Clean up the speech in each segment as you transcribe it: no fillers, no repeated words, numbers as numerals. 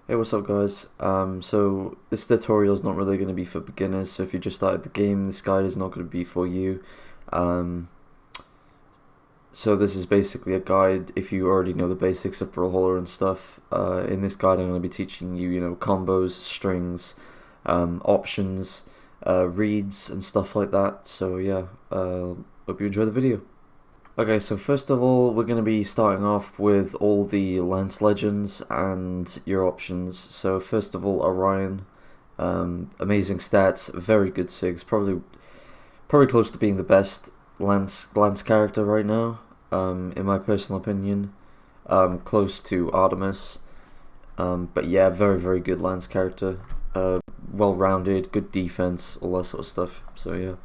Hey, what's up guys? So this tutorial is not really going to be for beginners, so if you just started the game, this guide is not going to be for you. Um, so this is basically a guide if you already know the basics of Brawlhalla and stuff. In this guide I'm going to be teaching you, combos, strings, options, reads and stuff like that. So yeah, hope you enjoy the video. Okay, so first of all, we're going to be starting off with all the Lance Legends and your options. So first of all, Orion, amazing stats, very good Sigs, probably close to being the best Lance character right now, in my personal opinion. Close to Artemis, but yeah, very good Lance character. Well-rounded, good defense, all that sort of stuff. So yeah.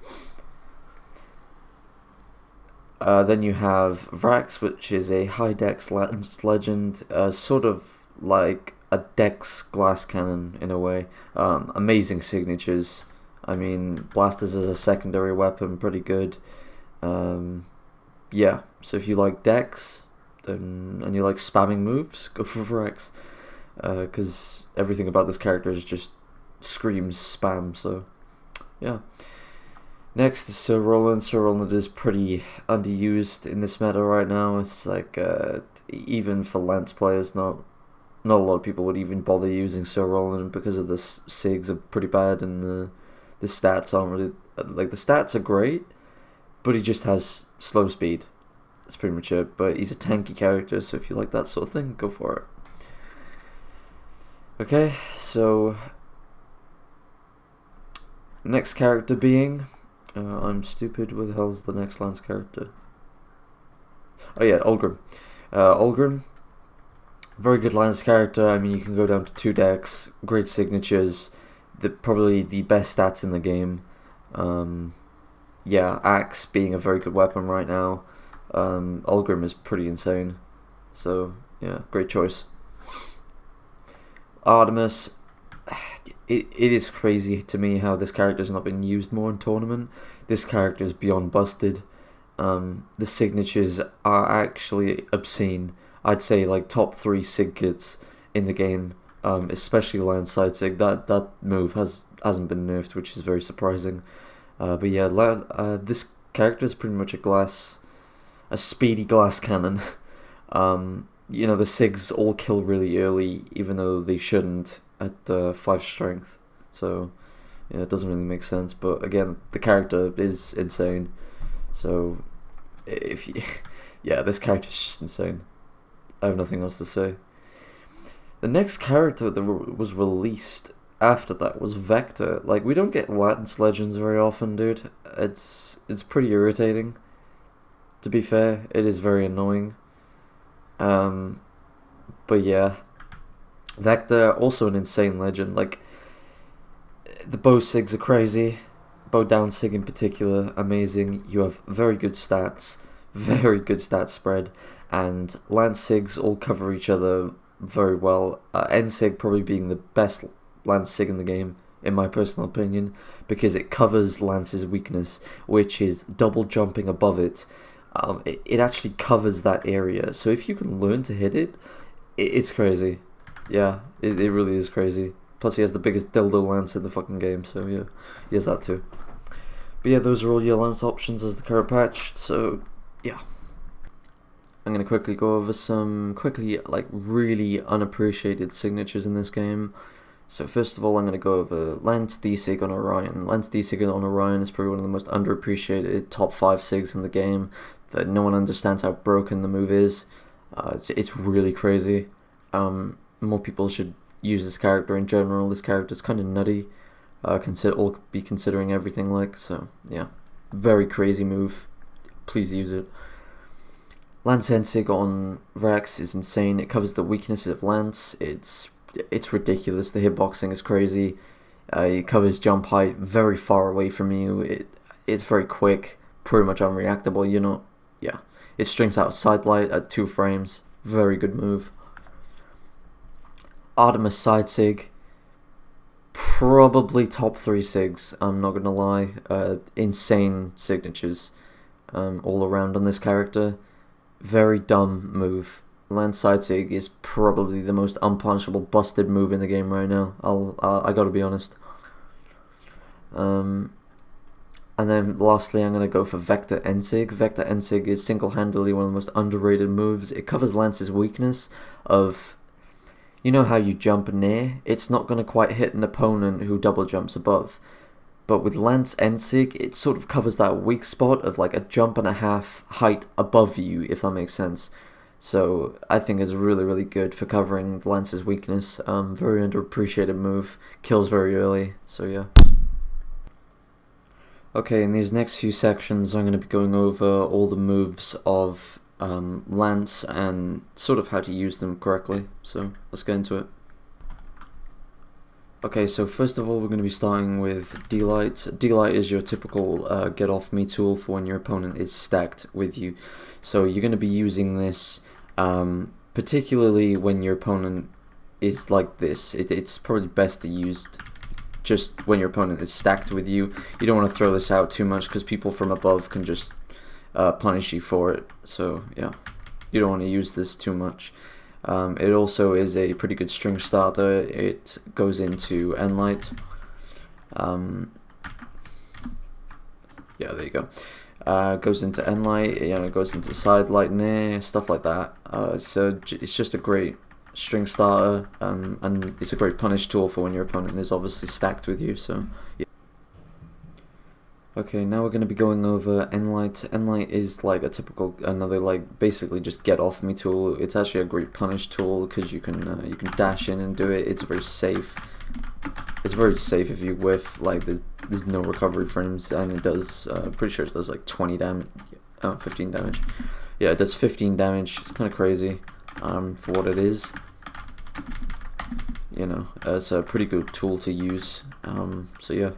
Then you have Vrax, which is a high dex legend, sort of like a dex glass cannon in a way. Amazing signatures. I mean, blasters as a secondary weapon, pretty good. Yeah, so if you like dex and you like spamming moves, go for Vrax. Because everything about this character is just screams spam, so yeah. Next is Sir Roland. Sir Roland is pretty underused in this meta right now. It's like even for Lance players, not a lot of people would even bother using Sir Roland because of the Sigs are pretty bad and the stats aren't really like the stats are great, but he just has slow speed. That's pretty much it. But he's a tanky character, so if you like that sort of thing, go for it. Okay, so next character being. I'm stupid. Where the hell's the next Lance character? Oh yeah, Ulgrim. Ulgrim, very good Lance character. I mean, you can go down to 2 decks, great signatures, probably the best stats in the game. Yeah, Axe being a very good weapon right now. Ulgrim is pretty insane. So yeah, great choice. Artemis. It is crazy to me how this character has not been used more in tournament. This character is beyond busted. The signatures are actually obscene. I'd say like top 3 sig kits in the game, especially Lance side sig. That move hasn't been nerfed, which is very surprising. But yeah, this character is pretty much a speedy glass cannon. The Sigs all kill really early, even though they shouldn't at 5 strength. So yeah, it doesn't really make sense. But again, the character is insane. So if you, yeah, this character is just insane. I have nothing else to say. The next character that was released after that was Vector. Like, we don't get Lance Legends very often, dude. It's pretty irritating. To be fair, it is very annoying. But yeah, Vector, also an insane legend. Like, the bow sigs are crazy. Bow down sig in particular, amazing. You have very good stats, very good stat spread, and Lance sigs all cover each other very well. N sig probably being the best Lance sig in the game, in my personal opinion, because it covers Lance's weakness, which is double jumping above it. It actually covers that area, so if you can learn to hit it, it's crazy. Yeah, it really is crazy. Plus he has the biggest dildo lance in the fucking game, so yeah, he has that too. But yeah, those are all your lance options as the current patch, so yeah. I'm going to quickly go over some like really unappreciated signatures in this game. So first of all, I'm going to go over Lance D-Sig on Orion. Lance D-Sig on Orion is probably one of the most underappreciated top 5 Sigs in the game. That no one understands how broken the move is. It's really crazy. More people should use this character in general. This character is kind of nutty. Be considering everything like, so yeah. Very crazy move. Please use it. Lance Ensig on Vrax is insane. It covers the weaknesses of Lance. It's ridiculous. The hitboxing is crazy. It covers jump height very far away from you. It's very quick, pretty much unreactable. Yeah. It strings out side light at 2 frames. Very good move. Artemis side sig. Probably top 3 sigs. I'm not gonna lie. Insane signatures, all around on this character. Very dumb move. Lance side sig is probably the most unpunishable busted move in the game right now. I gotta be honest. And then lastly, I'm gonna go for Vector Nsig. Vector Nsig is single-handedly one of the most underrated moves. It covers Lance's weakness of, you know how you jump near? It's not gonna quite hit an opponent who double jumps above. But with Lance Nsig, it sort of covers that weak spot of like a jump and a half height above you, if that makes sense. So I think it's really, really good for covering Lance's weakness. Very underappreciated move, kills very early, so yeah. Okay, in these next few sections I'm going to be going over all the moves of Lance and sort of how to use them correctly, so let's get into it. Okay, so first of all we're going to be starting with DLight. DLight is your typical get off me tool for when your opponent is stacked with you. So you're going to be using this particularly when your opponent is like this. It's probably best to use just when your opponent is stacked with you. You don't want to throw this out too much because people from above can just punish you for it. So yeah, you don't want to use this too much. It also is a pretty good string starter. It goes into Nlight. Yeah, there you go. Goes into Nlight. You know, it goes into SLight-NAir, stuff like that. So it's just a great string starter, and it's a great punish tool for when your opponent is obviously stacked with you. So yeah. Okay, now we're going to be going over Nlight. Nlight is like a typical, another like basically just get off me tool. It's actually a great punish tool because you can dash in and do it. It's very safe. It's very safe if you whiff. Like there's no recovery frames, and it does. Pretty sure it does like 20 damage, 15 damage. Yeah, it does 15 damage. It's kind of crazy for what it is. You know, it's a pretty good tool to use. So yeah.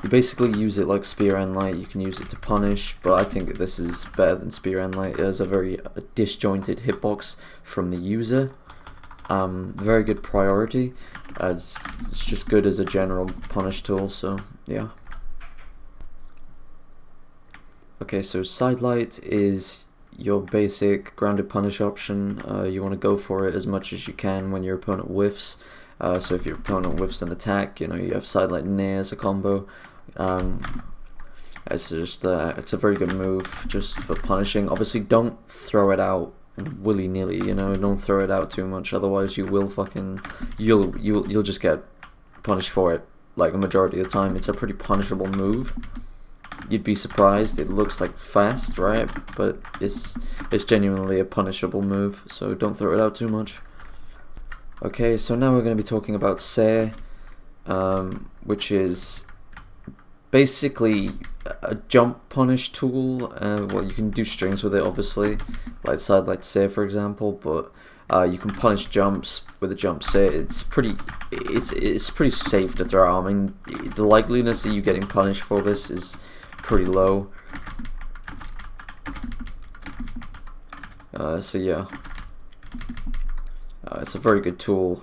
You basically use it like Spear Nlight. You can use it to punish, but I think this is better than Spear Nlight. It has a very disjointed hitbox from the user. Very good priority. It's just good as a general punish tool, so yeah. Okay, so SLight is your basic grounded punish option. You want to go for it as much as you can when your opponent whiffs. So if your opponent whiffs an attack, you know, you have SLight-NAir as a combo. It's just it's a very good move just for punishing. Obviously, don't throw it out willy-nilly. You know, don't throw it out too much. Otherwise, you will you'll just get punished for it like a majority of the time. It's a pretty punishable move. You'd be surprised. It looks like fast, right? But it's genuinely a punishable move. So don't throw it out too much. Okay, so now we're going to be talking about SAir, which is basically a jump punish tool. Well, you can do strings with it, obviously, like SLight-SAir, for example, but you can punish jumps with a jump SAir. It's pretty safe to throw out. I mean, the likeliness of you getting punished for this is pretty low. So yeah. It's a very good tool.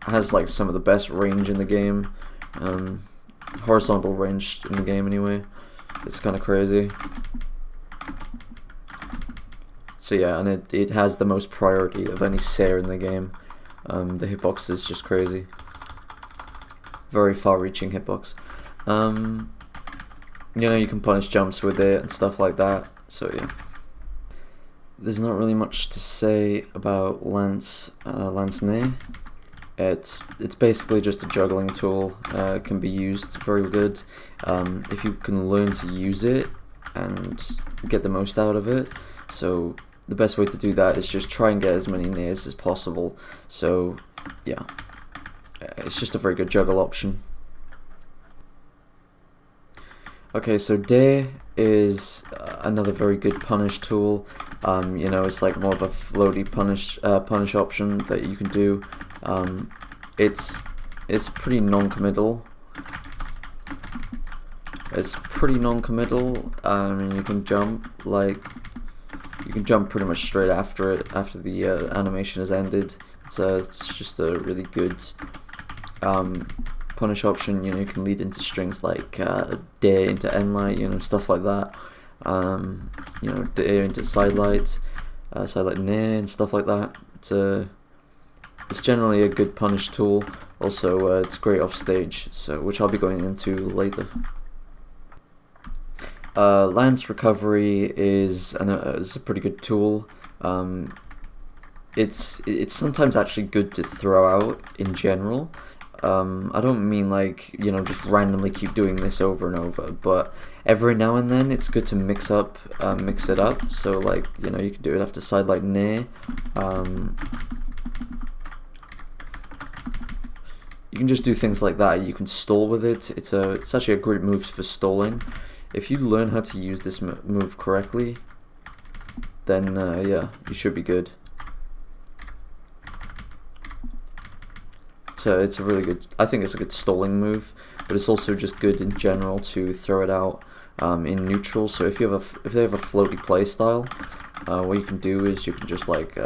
Has like some of the best range in the game, horizontal range in the game anyway. It's kind of crazy. So yeah, and it has the most priority of any SAir in the game. The hitbox is just crazy. Very far-reaching hitbox. You know, you can punish jumps with it and stuff like that. So yeah. There's not really much to say about SLight-NAir. It's basically just a juggling tool. It can be used very good if you can learn to use it and get the most out of it. So the best way to do that is just try and get as many NAirs as possible. So yeah, it's just a very good juggle option. Okay, so DAir is another very good punish tool. You know, it's like more of a floaty punish option that you can do. It's pretty non-committal. It's pretty non-committal. I mean, you can jump pretty much straight after it, after the animation has ended. It's just a really good punish option. You know, you can lead into strings like DAir into Nlight, you know, stuff like that. You know, DAir into SLight. SLight-NAir and stuff like that. It's generally a good punish tool. Also, it's great off stage, so which I'll be going into later. Lance recovery is a pretty good tool. It's sometimes actually good to throw out in general. I don't mean like, you know, just randomly keep doing this over and over, but every now and then it's good to mix it up. So like, you know, you can do it after SLight-NAir. You can just do things like that. You can stall with it. It's actually a great move for stalling. If you learn how to use this move correctly, then yeah, you should be good. So it's a really good, I think it's a good stalling move, but it's also just good in general to throw it out in neutral. So if they have a floaty play style, what you can do is you can just like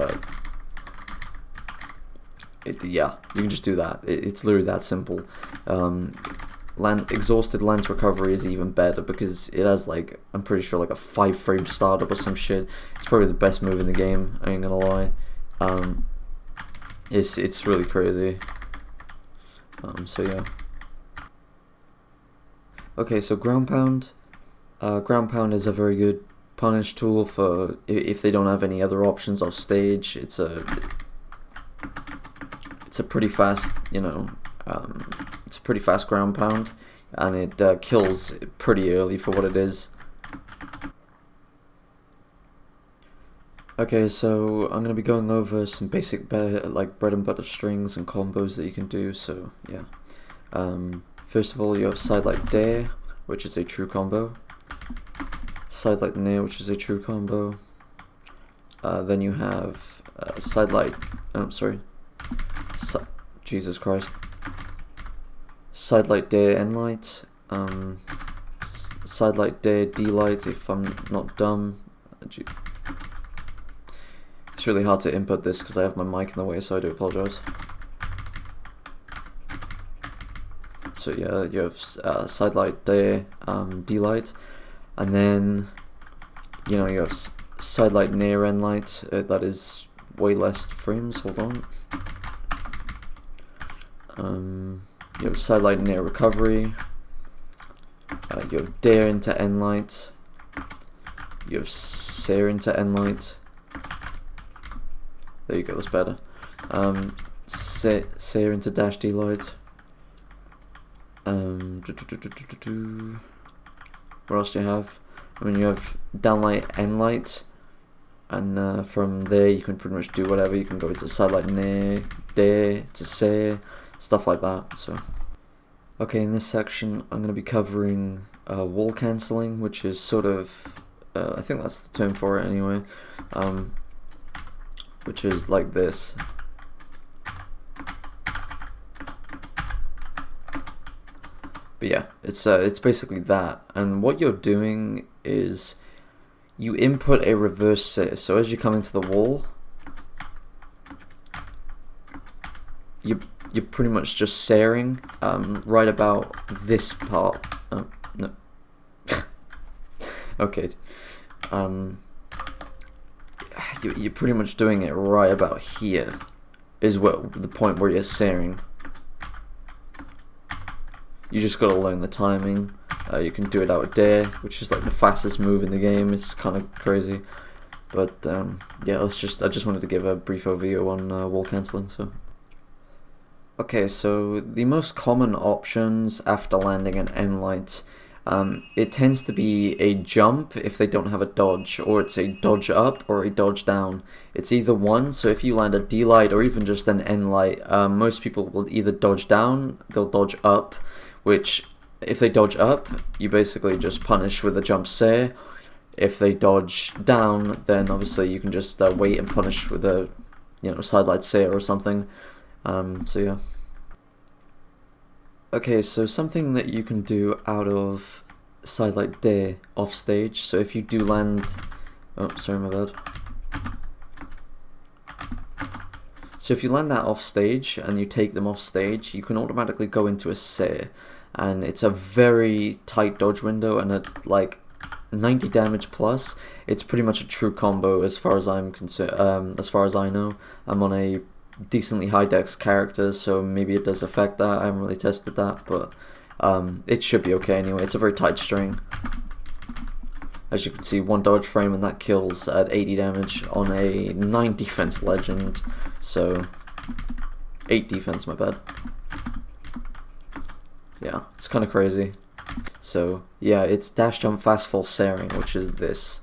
yeah, you can just do that. It's literally that simple. Exhausted Lance recovery is even better because it has like, I'm pretty sure like a 5-frame startup or some shit. It's probably the best move in the game, I ain't gonna lie. It's really crazy. So yeah. Okay, so ground pound. Ground pound is a very good punish tool for if they don't have any other options off stage. It's a pretty fast, you know, it's a pretty fast ground pound, and it kills pretty early for what it is. Okay, so I'm going to be going over some basic like bread and butter strings and combos that you can do. So yeah, first of all you have SLight-DAir, which is a true combo. SLight-NAir, which is a true combo. Then you have Jesus Christ. SLight-DAir Nlight, SLight-DAir DLight, if I'm not dumb. It's really hard to input this because I have my mic in the way, so I do apologize. So yeah, you have SLight-DAir DLight, and then you know you have SLight-NAir Nlight. That is way less frames. Hold on. You have SLight-NAir recovery. You have DAir into Nlight. You have SAir into Nlight. There you go, that's better. SAir into dash DLight. What else do you have? I mean, you have DLight Nlight, and from there you can pretty much do whatever. You can go into SLight-NAir, DAir, to SAir, stuff like that. So, okay, in this section I'm going to be covering wall cancelling, which is sort of, I think that's the term for it anyway. Which is like this. But yeah, it's basically that, and what you're doing is you input a reverse SAir. So as you're coming to the wall, you're pretty much just SAiring right about this part. Oh, no. Okay. You're pretty much doing it right about here, is what the point where you're SAiring. You just gotta learn the timing. You can do it out of DAir, which is like the fastest move in the game. It's kind of crazy, but yeah, I just wanted to give a brief overview on wall cancelling. So, okay, so the most common options after landing an Nlight. It tends to be a jump if they don't have a dodge, or it's a dodge up or a dodge down. It's either one, so if you land a DLight or even just an Nlight, most people will either dodge down, they'll dodge up, which if they dodge up, you basically just punish with a jump SAir. If they dodge down, then obviously you can just wait and punish with a, you know, sidelight SAir or something. So yeah. Okay, so something that you can do out of SLight-DAir off stage. So if you do land, oh sorry, my bad. So if you land that off stage and you take them off stage, you can automatically go into a SAir, and it's a very tight dodge window, and 90 damage plus. It's pretty much a true combo as far as I'm concerned. As far as I know, I'm on a decently high dex character, so maybe it does affect that. I haven't really tested that, but it should be okay anyway. It's a very tight string. As you can see, 1 dodge frame and that kills at 80 damage on a 9 defense legend. So 8 defense, my bad. Yeah, it's kind of crazy. So yeah, it's dash jump fast fall SAiring, which is this.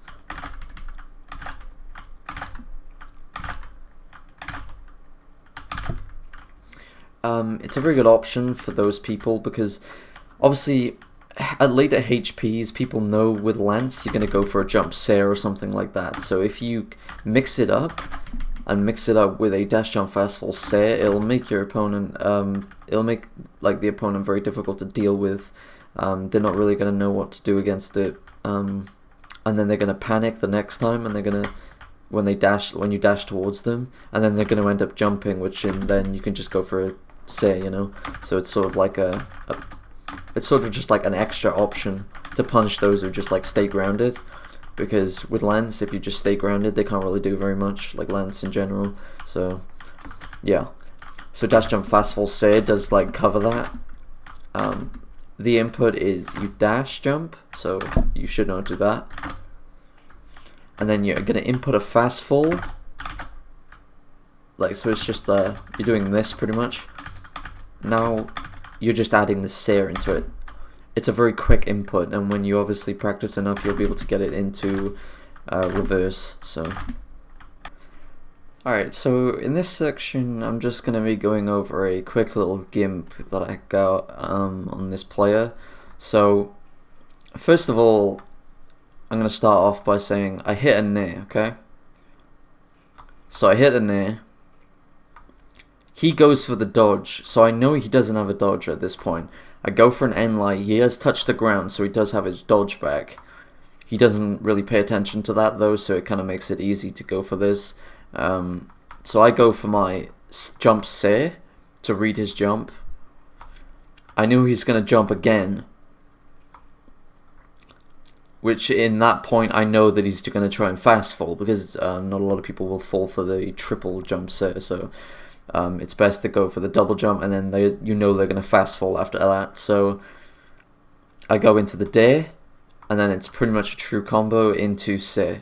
It's a very good option for those people because obviously at later HPs, people know with Lance you're going to go for a jump SAir or something like that. So if you mix it up and mix it up with a dash jump fast fall SAir, it'll make your opponent, it'll make like the opponent very difficult to deal with. They're not really going to know what to do against it, and then they're going to panic the next time, and they're going to, when you dash towards them, and then they're going to end up jumping, which then you can just go for a SAir, you know. So it's sort of like it's sort of just like an extra option to punish those who just like stay grounded, because with Lance, if you just stay grounded, they can't really do very much, like Lance in general. So yeah, so dash jump fast fall SAir does like cover that. The input is you dash jump, so you should know how to do that. And then you're going to input a fast fall. Like, so it's just, you're doing this pretty much. Now, you're just adding the SAir into it. It's a very quick input, and when you obviously practice enough, you'll be able to get it into reverse, so. Alright, so in this section, I'm just going to be going over a quick little gimp that I got on this player. So, first of all, I'm going to start off by saying I hit a NAirs, okay? So I hit a NAirs. He goes for the dodge, so I know he doesn't have a dodge at this point. I go for an Nlight. He has touched the ground, so he does have his dodge back. He doesn't really pay attention to that though, so it kind of makes it easy to go for this. So I go for my jump SAir to read his jump. I knew he's going to jump again, which in that point I know that he's going to try and fast fall, because not a lot of people will fall for the triple jump SAir, so it's best to go for the double jump, and then you know they're going to fast fall after that. So I go into the DAir, and then it's pretty much a true combo into SAir.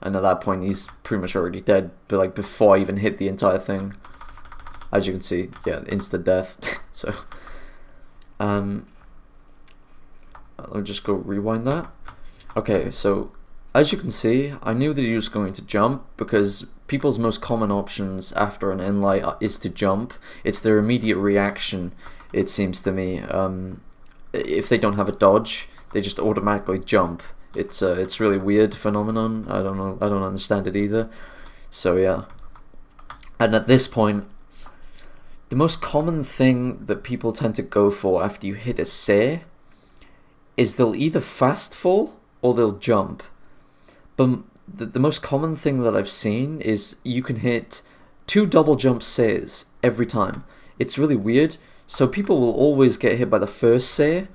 And at that point, he's pretty much already dead, but like before I even hit the entire thing. As you can see, yeah, instant death. So, let me just go rewind that. Okay, so as you can see, I knew that he was going to jump, because people's most common options after an Nlight is to jump. It's their immediate reaction, it seems to me. If they don't have a dodge, they just automatically jump. It's really weird phenomenon. I don't know. I don't understand it either. So yeah. And at this point, the most common thing that people tend to go for after you hit a SAir is they'll either fast fall or they'll jump. But the most common thing that I've seen is you can hit 2 double jump SAirs every time. It's really weird. So people will always get hit by the first SAir,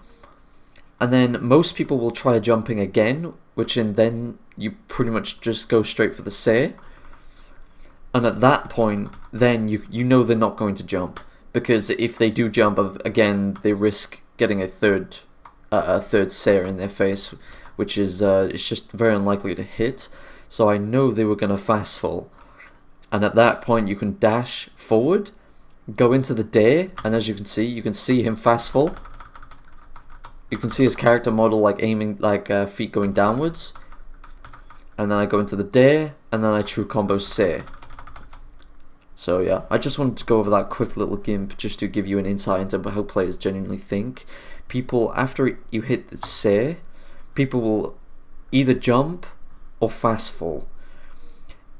and then most people will try jumping again, then you pretty much just go straight for the SAir. And at that point, then you know they're not going to jump, because if they do jump again, they risk getting a third SAir in their face, which is it's just very unlikely to hit. So I know they were going to fast fall, and at that point you can dash forward, go into the DAir, and as you can see him fast fall. You can see his character model like aiming, like feet going downwards, and then I go into the DAir, and then I true combo SAir. So yeah, I just wanted to go over that quick little gimp just to give you an insight into how players genuinely think. People, after you hit the SAir, people will either jump or fast fall.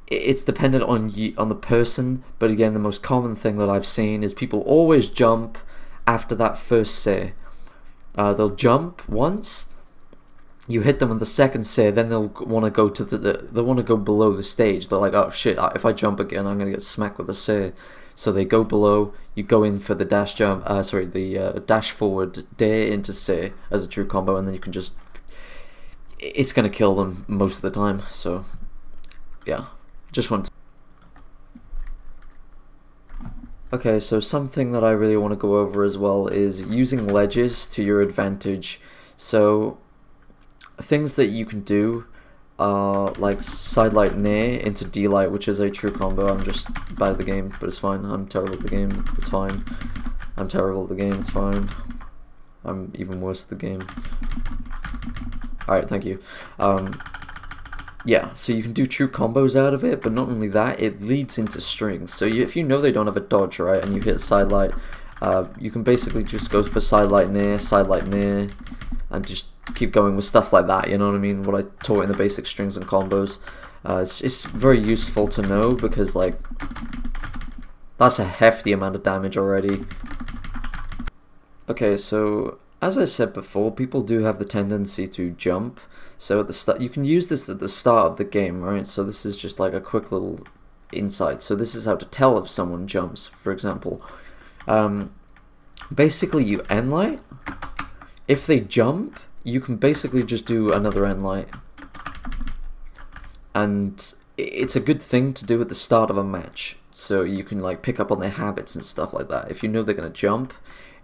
It's dependent on the person, but again, the most common thing that I've seen is people always jump after that first SAir. They'll jump once, you hit them on the second SAir, then they'll want to go to they'll want to go below the stage. They're like, oh shit, if I jump again, I'm gonna get smacked with a SAir. So they go below. You go in for the dash jump. Dash forward DAir into SAir as a true combo, and then you can just. it's gonna kill them most of the time. So yeah, just want to. Okay, so something that I really want to go over as well is using ledges to your advantage. So things that you can do are like SLight-NAir into DLight, which is a true combo. I'm just bad at the game, but it's fine. I'm terrible at the game, it's fine. I'm terrible at the game, it's fine. I'm even worse at the game. Alright, thank you. Yeah, so you can do true combos out of it, but not only that, it leads into strings. So if you know they don't have a dodge, right, and you hit SLight, you can basically just go for SLight-NAir, and just keep going with stuff like that, you know what I mean? What I taught in the basic strings and combos. It's very useful to know because, like, that's a hefty amount of damage already. Okay, so as I said before, people do have the tendency to jump. So at the start, you can use this at the start of the game, right? So this is just like a quick little insight. So this is how to tell if someone jumps, for example. Basically, you Nlight. If they jump, you can basically just do another Nlight. And it's a good thing to do at the start of a match. So you can like pick up on their habits and stuff like that. If you know they're going to jump,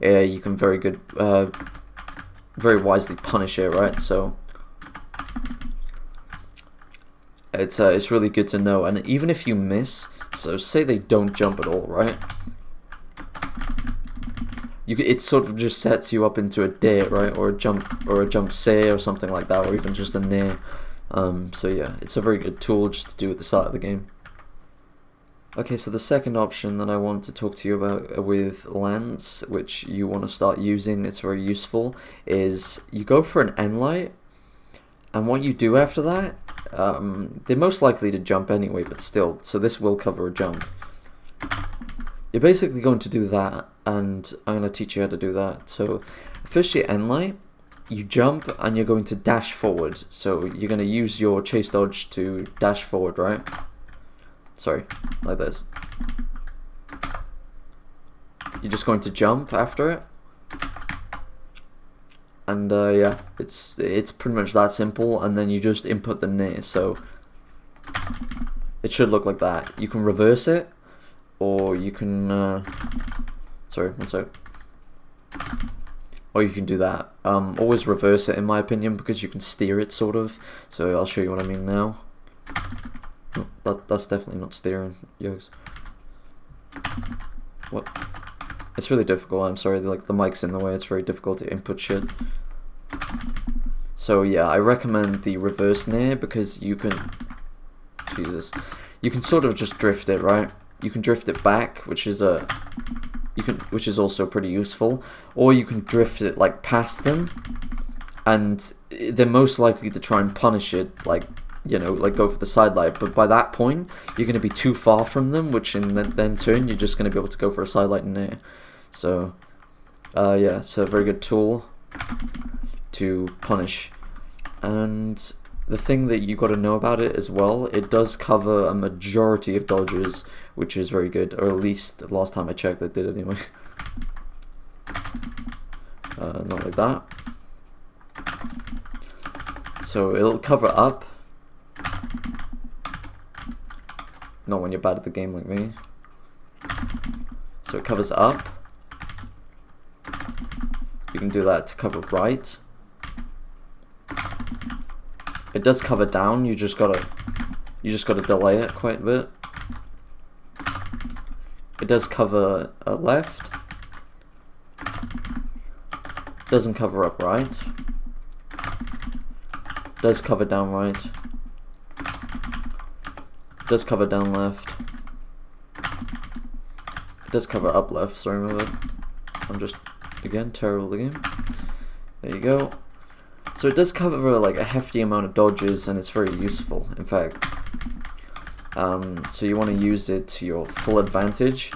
you can very wisely punish it, right? So it's really good to know. And even if you miss, so say they don't jump at all, right? It sort of just sets you up into a DAir, right, or a jump SAir or something like that, or even just a NAir. So yeah, it's a very good tool just to do at the start of the game. Okay, so the second option that I want to talk to you about with lands, which you want to start using, it's very useful, is you go for an Nlight, and what you do after that, they're most likely to jump anyway, but still, so this will cover a jump. You're basically going to do that, and I'm going to teach you how to do that. So first you Nlight, you jump, and you're going to dash forward. So you're going to use your chase dodge to dash forward, right? Sorry, like this. You're just going to jump after it. And yeah, it's pretty much that simple, and then you just input the NAirs. So it should look like that. You can reverse it, or you can sorry, one sec. Or you can do that. Always reverse it, in my opinion, because you can steer it, sort of. So I'll show you what I mean now. Oh, that's definitely not steering, yokes. What? It's really difficult. I'm sorry, like the mic's in the way. It's very difficult to input shit. So yeah, I recommend the reverse NAir because you can, Jesus, you can sort of just drift it, right? You can drift it back, which is which is also pretty useful, or you can drift it like past them, and they're most likely to try and punish it, like, you know, like go for the SLight, but by that point you're going to be too far from them, which in then turn you're just going to be able to go for a SLight-NAir. So yeah, it's a very good tool to punish. And the thing that you got to know about it as well, it does cover a majority of dodges, which is very good, or at least the last time I checked it did anyway. Not like that. So it'll cover up. Not when you're bad at the game like me. So it covers up. You can do that to cover right. It does cover down. You just gotta delay it quite a bit. It does cover left. Doesn't cover up right. Does cover down right. Does cover down left. It does cover up left. Sorry about that. I'm just, again, terrible at the game. There you go. So it does cover like a hefty amount of dodges, and it's very useful, in fact. So you want to use it to your full advantage.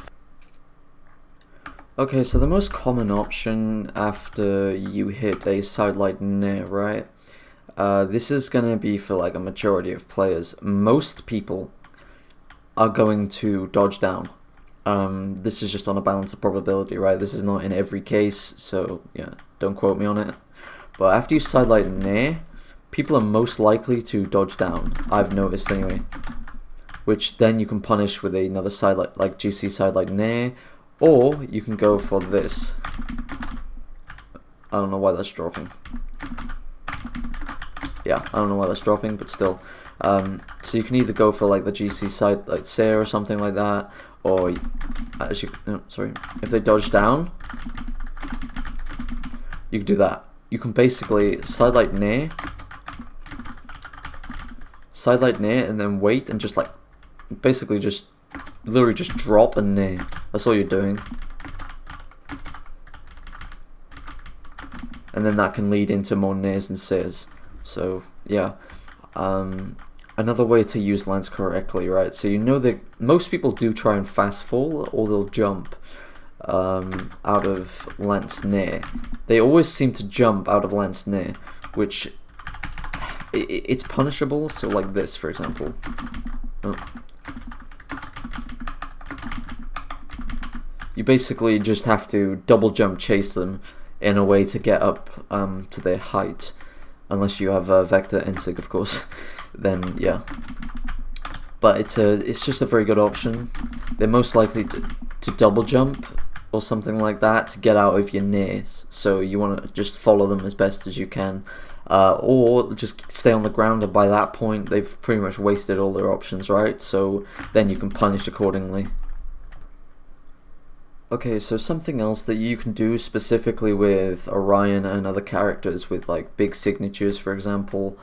Okay, so the most common option after you hit a SLight-NAir, right? This is going to be for like a majority of players. Most people are going to dodge down. This is just on a balance of probability, right? This is not in every case, so yeah, don't quote me on it. But after you SLight-NAir, people are most likely to dodge down, I've noticed anyway. Which then you can punish with another SLight, like GC SLight-NAir, or you can go for this. I don't know why that's dropping. Yeah, I don't know why that's dropping, but still. So you can either go for like the GC SLight-SAir or something like that, or actually, no, sorry, if they dodge down, you can do that. You can basically SLight-NAir, and then wait and just like, basically just, literally just drop and nair. That's all you're doing. And then that can lead into more nairs and SAirs. So yeah, another way to use lance correctly, right? So you know that most people do try and fast fall, or they'll jump out of lance-NAir. They always seem to jump out of lance-NAir, which it's punishable. So like this, for example. Oh. You basically just have to double jump chase them in a way to get up to their height, unless you have a vector Nsig, of course. Then yeah, but it's just a very good option. They're most likely to double jump or something like that to get out of your nairs, so you want to just follow them as best as you can, or just stay on the ground, and by that point they've pretty much wasted all their options, right? So then you can punish accordingly. Okay, so something else that you can do specifically with Orion and other characters with like big signatures, for example,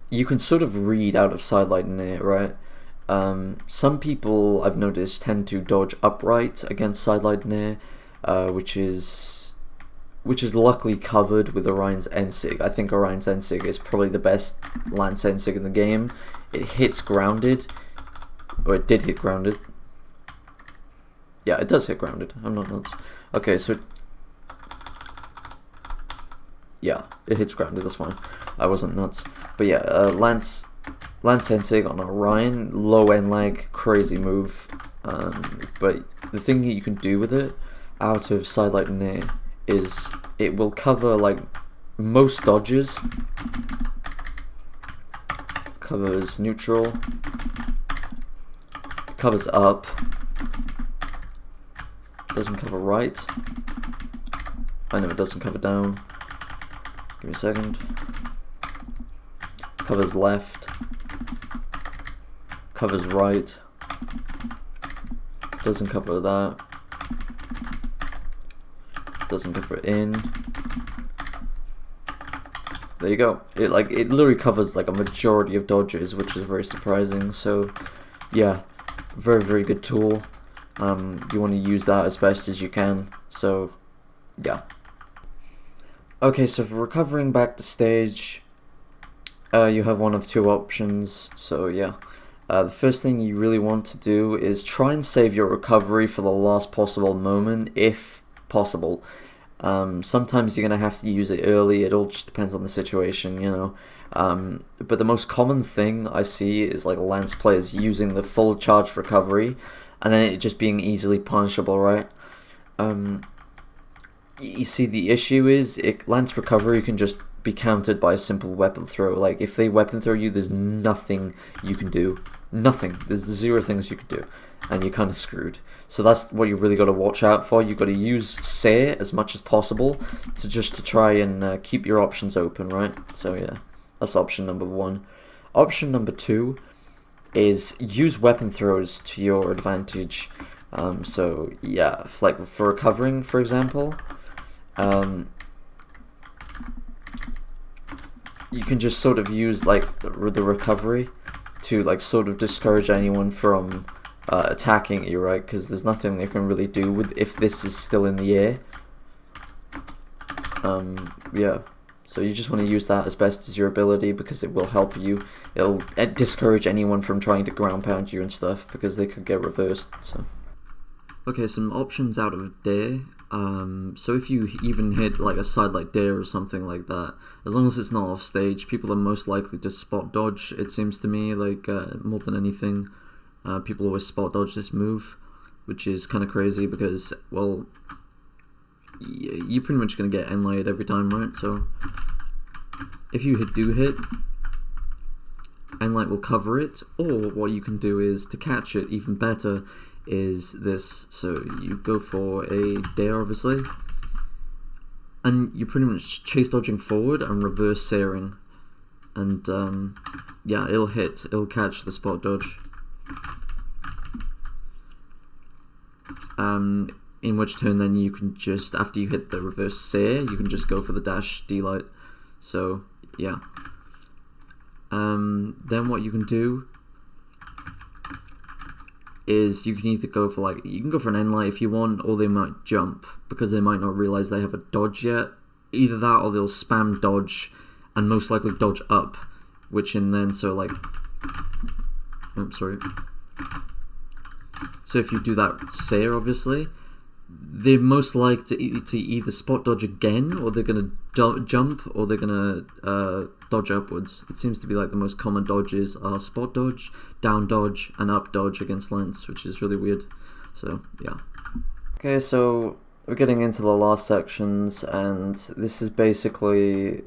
you can sort of read out of SLight-NAir, right? Some people I've noticed tend to dodge upright against SLight-NAir, which is luckily covered with Orion's Nsig. I think Orion's Nsig is probably the best lance Nsig in the game. It hits grounded, or it did hit grounded. Yeah, it does hit grounded. I'm not nuts. Okay, so yeah, it hits grounded. That's fine. I wasn't nuts. But yeah, lance Nsig on Orion, low end lag, crazy move. But the thing that you can do with it out of SLight-NAir is it will cover like most dodges. Covers neutral. Covers up. Doesn't cover right. I know it doesn't cover down. Give me a second. Covers left. Covers right. Doesn't cover that. Doesn't cover in. There you go. It literally covers like a majority of dodges, which is very surprising. So yeah, very, very good tool. You want to use that as best as you can, so yeah. Okay, so for recovering back to stage, you have one of two options, so yeah. The first thing you really want to do is try and save your recovery for the last possible moment, if possible. Sometimes you're going to have to use it early, it all just depends on the situation, you know. But the most common thing I see is like lance players using the full charge recovery, and then it just being easily punishable, right? You see, the issue is lance recovery can just be countered by a simple weapon throw. Like, if they weapon throw you, there's nothing you can do. Nothing. There's zero things you can do, and you're kind of screwed. So that's what you really got to watch out for. You've got to use SAir as much as possible to try and keep your options open, right? So yeah, that's option number one. Option number two is use weapon throws to your advantage. So yeah, like for recovering, for example, you can just sort of use like the recovery to like sort of discourage anyone from attacking you, right? Because there's nothing they can really do with if this is still in the air. Yeah. So you just want to use that as best as your ability, because it will help you. It'll discourage anyone from trying to ground pound you and stuff, because they could get reversed. So okay, some options out of DAir. So if you even hit like a SLight-DAir or something like that, as long as it's not off stage, people are most likely to spot dodge. It seems to me like more than anything, people always spot dodge this move, which is kind of crazy because, well, you're pretty much gonna get Nlight every time, right? So if you do hit, Nlight will cover it, or what you can do is, to catch it even better, is this. So you go for a DAir, obviously, and you're pretty much chase dodging forward and reverse SAiring, and yeah, it'll catch the spot dodge. In which turn then you can just, after you hit the reverse SAir, you can just go for the dash DLight. So yeah. Then what you can do is you can either go for you can go for an Nlight if you want, or they might jump because they might not realize they have a dodge yet. Either that, or they'll spam dodge and most likely dodge up, which in then so so if you do that SAir, obviously they're most likely to either spot dodge again, or they're gonna jump, or they're gonna dodge upwards. It seems to be the most common dodges are spot dodge, down dodge, and up dodge against Lance, which is really weird. So yeah. Okay, so we're getting into the last sections, and this is basically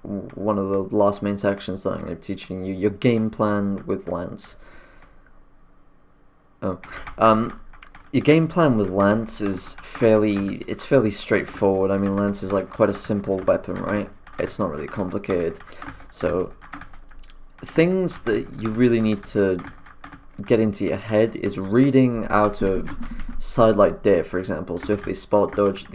one of the last main sections that I'm going to be teaching you, your game plan with Lance. Your game plan with Lance is fairly straightforward. I mean, Lance is quite a simple weapon, right? It's not really complicated. So things that you really need to get into your head is reading Out Of SLight-NAir, for example. So if they spot dodge,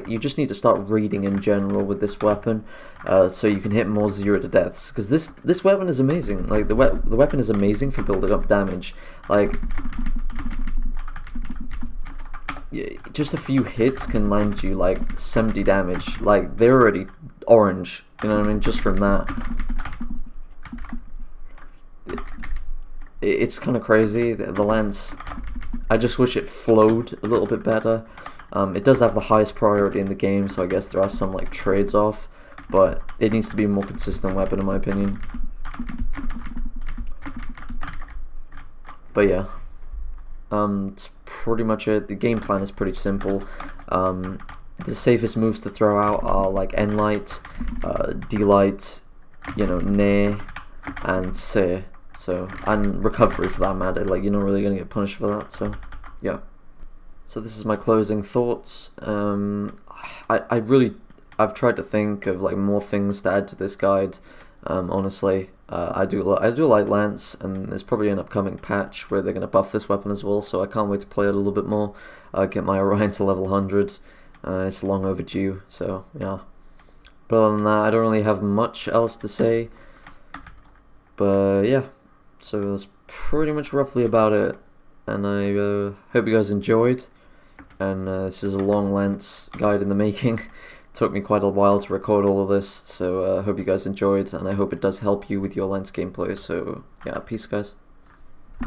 you just need to start reading in general with this weapon, so you can hit more 0 to deaths. Because this weapon is amazing. The weapon is amazing for building up damage. Just a few hits can land you 70 damage. They're already orange, you know what I mean, just from that. It's kind of crazy. The Lance, I just wish it flowed a little bit better. It does have the highest priority in the game, so I guess there are some trades off, but it needs to be a more consistent weapon in my opinion. But yeah, it's pretty much it. The game plan is pretty simple. The safest moves to throw out are Nlight, DLight, NAirs, and SAir. So, and recovery for that matter. You're not really gonna get punished for that. So, yeah. So this is my closing thoughts. I've tried to think of more things to add to this guide. Honestly, I do like Lance, and there's probably an upcoming patch where they're gonna buff this weapon as well. So I can't wait to play it a little bit more. Get my Orion to level 100. It's long overdue. So yeah. But other than that, I don't really have much else to say. But yeah. So that's pretty much roughly about it, and I hope you guys enjoyed. And this is a long Lance guide in the making. Took me quite a while to record all of this, so I hope you guys enjoyed, and I hope it does help you with your Lance gameplay. So yeah, peace guys.